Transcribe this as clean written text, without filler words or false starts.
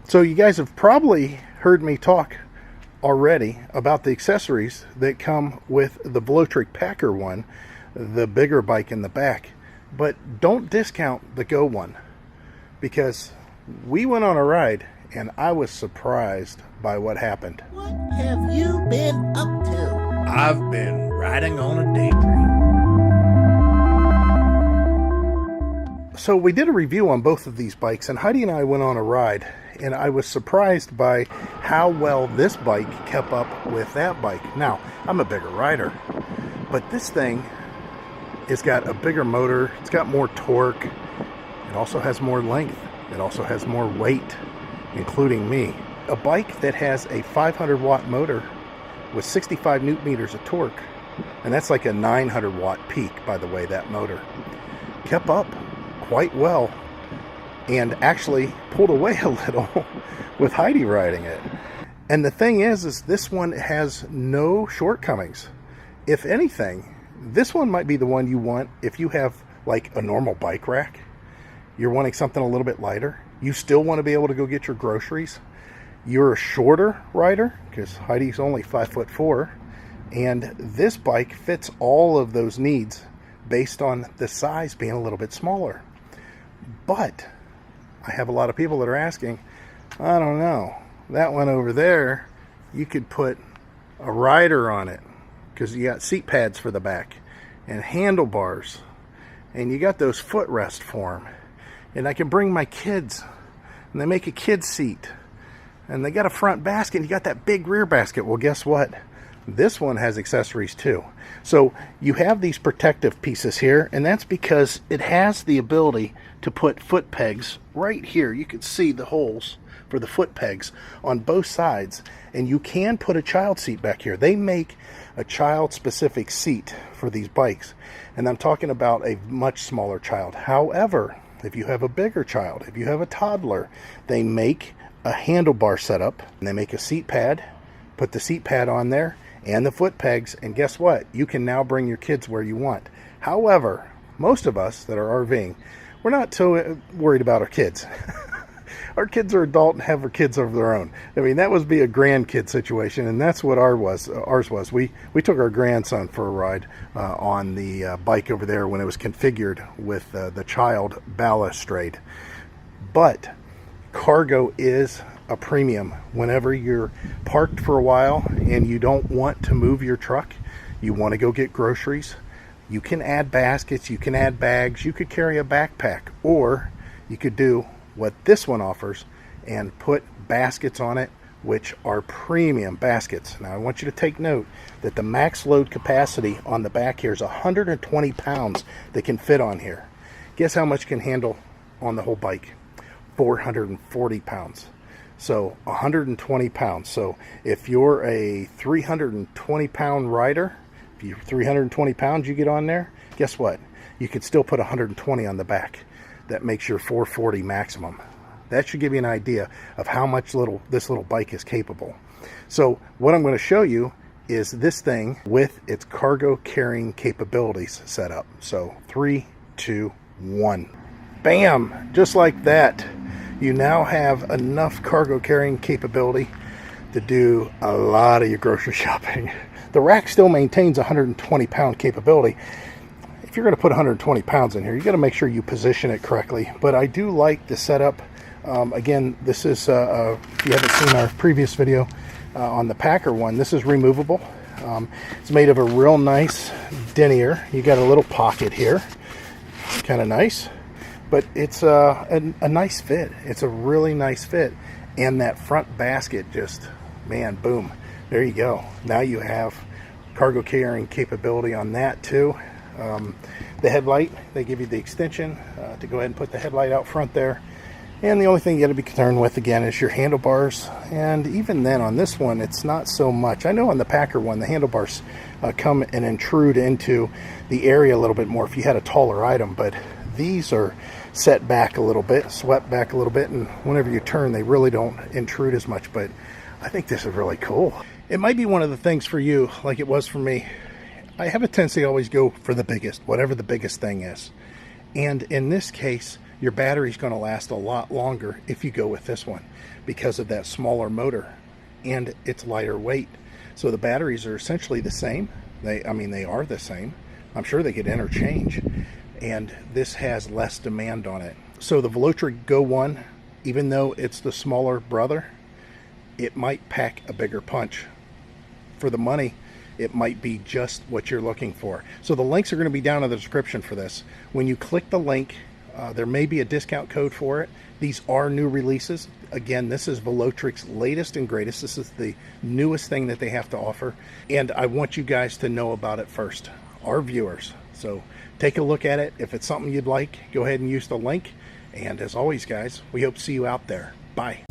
So you guys have probably heard me talk already about the accessories that come with the Velotric Packer one, the bigger bike in the back. But don't discount the Go one, because we went on a ride and I was surprised by what happened. What have you been up to? I've been riding on a daydream. So we did a review on both of these bikes, and Heidi and I went on a ride, and I was surprised by how well this bike kept up with that bike. Now, I'm a bigger rider, but this thing has got a bigger motor, it's got more torque, it also has more length, it also has more weight, including me. A bike that has a 500 watt motor with 65 newton meters of torque, and that's like a 900 watt peak, by the way, that motor, kept up quite well and actually pulled away a little with Heidi riding it. And the thing is this one has no shortcomings. If anything, this one might be the one you want if you have like a normal bike rack. You're wanting something a little bit lighter. You still want to be able to go get your groceries. You're a shorter rider, because Heidi's only 5'4", and this bike fits all of those needs based on the size being a little bit smaller. But I have a lot of people that are asking, I don't know, that one over there, you could put a rider on it, because you got seat pads for the back and handlebars, and you got those footrests for them. And I can bring my kids, and they make a kid's seat, and they got a front basket, and you got that big rear basket. Well, guess what? This one has accessories too. So you have these protective pieces here, and that's because it has the ability to put foot pegs right here. You can see the holes for the foot pegs on both sides, and you can put a child seat back here. They make a child specific seat for these bikes, and I'm talking about a much smaller child. However, if you have a bigger child, if you have a toddler, they make a handlebar setup, and they make a seat pad, put the seat pad on there and the foot pegs, and guess what? You can now bring your kids where you want. However, most of us that are RVing, we're not so worried about our kids. Our kids are adult and have their kids of their own. I mean, that would be a grandkid situation, and that's what ours was. We took our grandson for a ride on the bike over there when it was configured with the child balustrade. But cargo is a premium. Whenever you're parked for a while and you don't want to move your truck, you want to go get groceries, you can add baskets, you can add bags, you could carry a backpack, or you could do what this one offers and put baskets on it, which are premium baskets. Now I want you to take note that the max load capacity on the back here is 120 pounds that can fit on here. Guess how much can handle on the whole bike? 440 pounds. So 120 pounds. So if you're a 320 pound rider, if you're 320 pounds you get on there, guess what? You could still put 120 on the back. That makes your 440 maximum. That should give you an idea of how much this little bike is capable. So what I'm going to show you is this thing with its cargo carrying capabilities set up. So 3, 2, 1. Bam! Just like that. You now have enough cargo carrying capability to do a lot of your grocery shopping. The rack still maintains 120 pound capability. If you're going to put 120 pounds in here, you got to make sure you position it correctly. But I do like the setup. Again, this is, if you haven't seen our previous video on the Packer one, this is removable. It's made of a real nice denier. You got a little pocket here. It's kind of nice. But it's a nice fit. It's a really nice fit. And that front basket just, man, boom. There you go. Now you have cargo carrying capability on that too. The headlight, they give you the extension to go ahead and put the headlight out front there. And the only thing you got to be concerned with, again, is your handlebars. And even then, on this one, it's not so much. I know on the Packer one, the handlebars come and intrude into the area a little bit more if you had a taller item. But these are set back a little bit, swept back a little bit, and whenever you turn, they really don't intrude as much. But I think this is really cool. It might be one of the things for you, like it was for me. I have a tendency to always go for the biggest, whatever the biggest thing is. And in this case, your battery's going to last a lot longer if you go with this one because of that smaller motor and it's lighter weight. So the batteries are essentially the same. They are the same. I'm sure they could interchange, and this has less demand on it. So the Velotric Go 1, even though it's the smaller brother, it might pack a bigger punch. For the money, it might be just what you're looking for. So the links are going to be down in the description for this. When you click the link, there may be a discount code for it. These are new releases. Again, this is Velotric's latest and greatest. This is the newest thing that they have to offer, and I want you guys to know about it first, our viewers. So take a look at it. If it's something you'd like, go ahead and use the link. And as always, guys, we hope to see you out there. Bye.